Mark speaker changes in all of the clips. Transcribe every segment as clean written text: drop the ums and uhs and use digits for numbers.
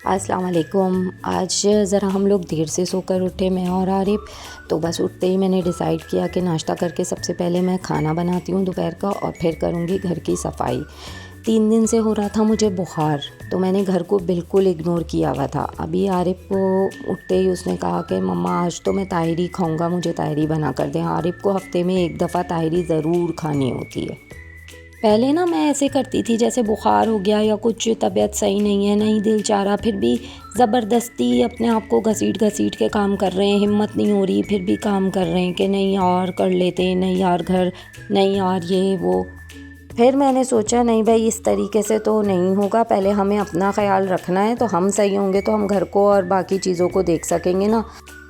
Speaker 1: अस्सलाम वालेकुम। आज ज़रा हम लोग देर से सोकर उठे, मैं और आरिफ। तो बस उठते ही मैंने डिसाइड किया कि नाश्ता करके सबसे पहले मैं खाना बनाती हूँ दोपहर का और फिर करूँगी घर की सफाई। 3 दिन से हो रहा था मुझे बुखार, तो मैंने घर को बिल्कुल इग्नोर किया हुआ था। अभी आरिफ को उठते ही उसने कहा कि मम्मा आज तो मैं ताहिरी खाऊँगा, मुझे ताहिरी बना कर दें। आरिफ को हफ़्ते में एक दफ़ा ताहिरी ज़रूर खानी होती है। पहले ना मैं ऐसे करती थी, जैसे बुखार हो गया या कुछ तबीयत सही नहीं है, नहीं दिल चाह रहा, फिर भी ज़बरदस्ती अपने आप को घसीट घसीट के काम कर रहे हैं, हिम्मत नहीं हो रही, फिर भी काम कर रहे हैं कि नहीं यार कर लेते हैं, नहीं यार घर, नहीं यार ये वो। फिर मैंने सोचा नहीं भाई, इस तरीके से तो नहीं होगा। पहले हमें अपना ख्याल रखना है, तो हम सही होंगे तो हम घर को और बाकी चीज़ों को देख सकेंगे ना।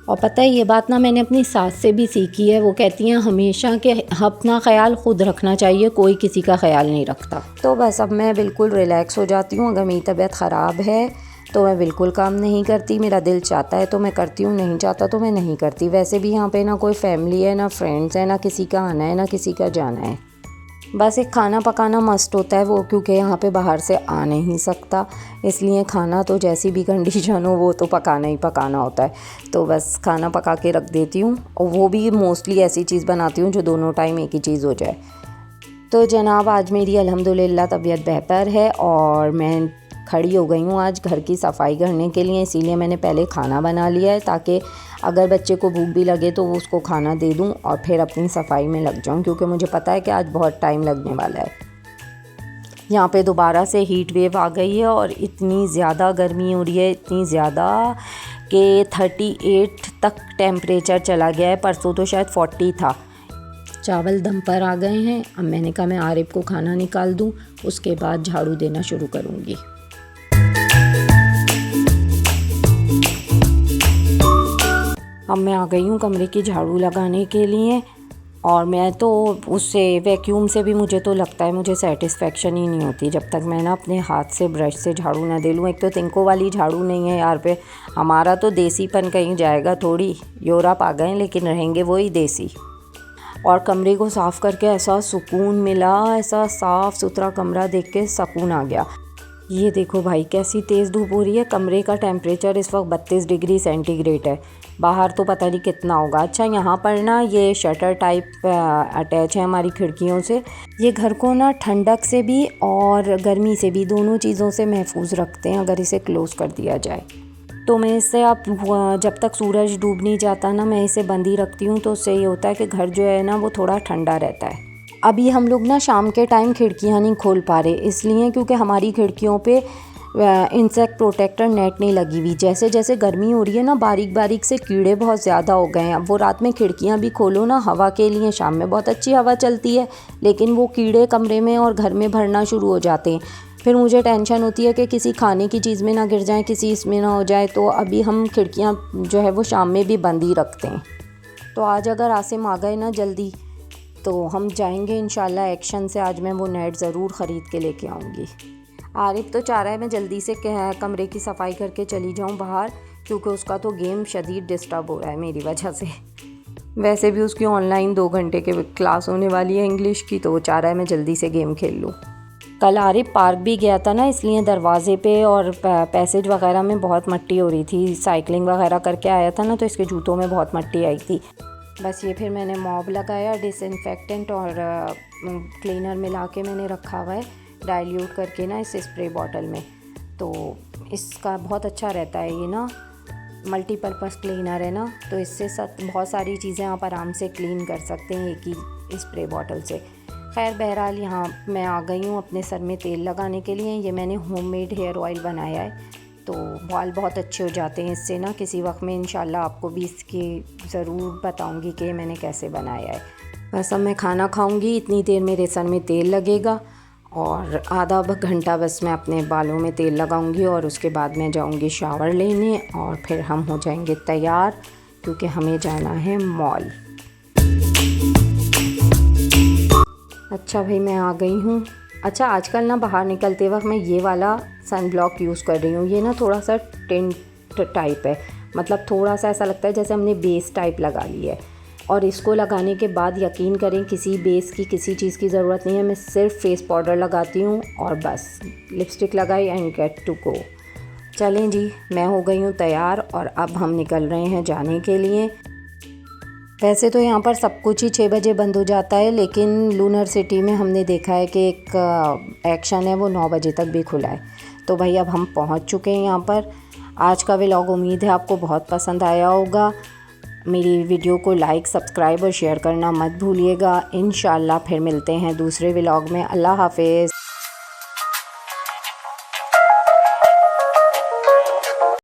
Speaker 1: और पता है ये बात ना मैंने अपनी सास से भी सीखी है। वो कहती हैं हमेशा कि अपना ख्याल ख़ुद रखना चाहिए, कोई किसी का ख्याल नहीं रखता। तो बस अब मैं बिल्कुल रिलैक्स हो जाती हूँ। अगर मेरी तबीयत ख़राब है तो मैं बिल्कुल काम नहीं करती। मेरा दिल चाहता है तो मैं करती हूँ, नहीं चाहता तो मैं नहीं करती। वैसे भी यहाँ पे ना कोई फैमिली है, ना फ्रेंड्स है, ना किसी का आना है, ना किसी का जाना है। बस एक खाना पकाना मस्ट होता है वो, क्योंकि यहाँ पे बाहर से आ नहीं सकता, इसलिए खाना तो जैसी भी कंडीशन हो वो तो पकाना ही पकाना होता है। तो बस खाना पका के रख देती हूँ, और वो भी मोस्टली ऐसी चीज़ बनाती हूँ जो दोनों टाइम एक ही चीज़ हो जाए। तो जनाब आज मेरी अल्हम्दुलिल्लाह तबीयत बेहतर है और मैं खड़ी हो गई हूँ आज घर की सफाई करने के लिए। इसीलिए मैंने पहले खाना बना लिया है, ताकि अगर बच्चे को भूख भी लगे तो वो उसको खाना दे दूँ और फिर अपनी सफाई में लग जाऊँ, क्योंकि मुझे पता है कि आज बहुत टाइम लगने वाला है। यहाँ पे दोबारा से हीट वेव आ गई है और इतनी ज़्यादा गर्मी हो रही है, इतनी ज़्यादा कि 38 तक टेम्परेचर चला गया है। परसों तो शायद 40 था। चावल दम पर आ गए हैं। अब मैंने कहा मैं आरिफ को खाना निकाल दूँ, उसके बाद झाड़ू देना शुरू करूँगी। अब मैं आ गई हूँ कमरे की झाड़ू लगाने के लिए, और मैं तो उससे वैक्यूम से भी मुझे तो लगता है मुझे सेटिस्फेक्शन ही नहीं होती जब तक मैं ना अपने हाथ से ब्रश से झाड़ू ना दे लूँ। एक तो तिनको वाली झाड़ू नहीं है यार पे, हमारा तो देसीपन कहीं जाएगा थोड़ी। यूरोप आ गए लेकिन रहेंगे वही देसी। और कमरे को साफ़ करके ऐसा सुकून मिला, ऐसा साफ़ सुथरा कमरा देख के सुकून आ गया। ये देखो भाई कैसी तेज़ धूप हो रही है। कमरे का टेम्परेचर इस वक्त 32 डिग्री सेंटीग्रेड है। बाहर तो पता नहीं कितना होगा। अच्छा यहाँ पर ना ये शटर टाइप अटैच है हमारी खिड़कियों से। ये घर को ना ठंडक से भी और गर्मी से भी, दोनों चीज़ों से महफूज रखते हैं अगर इसे क्लोज़ कर दिया जाए। तो मैं इससे अब जब तक सूरज डूब नहीं जाता ना, मैं इसे बंद ही रखती हूँ। तो उससे ये होता है कि घर जो है ना वो थोड़ा ठंडा रहता है। अभी हम लोग ना शाम के टाइम खिड़कियाँ नहीं खोल पा रहे, इसलिए क्योंकि हमारी खिड़कियों पे इंसेक्ट प्रोटेक्टर नेट नहीं लगी हुई। जैसे जैसे गर्मी हो रही है ना, बारीक बारीक से कीड़े बहुत ज़्यादा हो गए हैं। अब वो रात में खिड़कियाँ भी खोलो ना हवा के लिए, शाम में बहुत अच्छी हवा चलती है, लेकिन वो कीड़े कमरे में और घर में भरना शुरू हो जाते हैं। फिर मुझे टेंशन होती है कि किसी खाने की चीज़ में ना गिर जाए, किसी इसमें ना हो जाए। तो अभी हम खिड़कियाँ जो है वो शाम में भी बंद ही रखते हैं। तो आज अगर आसिम आ गए ना जल्दी तो हम जाएंगे इंशाल्लाह एक्शन से। आज मैं वो नेट ज़रूर ख़रीद के लेके आऊँगी। आरिफ तो चाह रहा है मैं जल्दी से कमरे की सफाई करके चली जाऊँ बाहर, क्योंकि उसका तो गेम शदीद डिस्टर्ब हो रहा है मेरी वजह से। वैसे भी उसकी ऑनलाइन 2 घंटे के क्लास होने वाली है इंग्लिश की, तो वो चाह रहा है मैं जल्दी से गेम खेल लूँ। कल आरिफ पार्क भी गया था ना, इसलिए दरवाज़े पे और पैसेज वगैरह में बहुत मट्टी हो रही थी। साइकिलिंग वगैरह करके आया था ना, तो इसके जूतों में बहुत मट्टी आई थी। बस ये फिर मैंने मॉब लगाया, डिसइंफेक्टेंट और क्लीनर मिला के मैंने रखा हुआ है डाइल्यूट करके ना इस स्प्रे बॉटल में। तो इसका बहुत अच्छा रहता है, ये ना मल्टीपर्पज़ क्लीनर है ना, तो इससे बहुत सारी चीज़ें आप आराम से क्लीन कर सकते हैं एक ही स्प्रे बॉटल से। खैर बहरहाल यहाँ मैं आ गई हूँ अपने सर में तेल लगाने के लिए। ये मैंने होममेड हेयर ऑयल बनाया है, तो बाल बहुत अच्छे हो जाते हैं इससे ना। किसी वक्त में इंशाल्लाह आपको भी इसकी ज़रूर बताऊंगी कि मैंने कैसे बनाया है। बस अब मैं खाना खाऊंगी, इतनी देर मेरे सर में तेल लगेगा और आधा घंटा बस मैं अपने बालों में तेल लगाऊंगी, और उसके बाद मैं जाऊंगी शावर लेने और फिर हम हो जाएंगे तैयार, क्योंकि हमें जाना है मॉल। अच्छा भाई मैं आ गई हूँ। अच्छा आजकल ना बाहर निकलते वक्त मैं ये वाला सन ब्लॉक यूज़ कर रही हूँ। ये ना थोड़ा सा टिंट टाइप है, मतलब थोड़ा सा ऐसा लगता है जैसे हमने बेस टाइप लगा ली है। और इसको लगाने के बाद यकीन करें किसी बेस की किसी चीज़ की ज़रूरत नहीं है। मैं सिर्फ फेस पाउडर लगाती हूँ और बस लिपस्टिक लगाई एंड गेट टू गो। चलें जी, मैं हो गई हूँ तैयार और अब हम निकल रहे हैं जाने के लिए। वैसे तो यहाँ पर सब कुछ ही 6 बजे बंद हो जाता है, लेकिन लूनर सिटी में हमने देखा है कि एक एक्शन है वो 9 बजे तक भी खुला है। तो भाई अब हम पहुँच चुके हैं यहाँ पर। आज का व्लॉग उम्मीद है आपको बहुत पसंद आया होगा। मेरी वीडियो को लाइक, सब्सक्राइब और शेयर करना मत भूलिएगा। इंशाल्लाह फिर मिलते हैं दूसरे व्लॉग में। अल्लाह हाफ़िज़।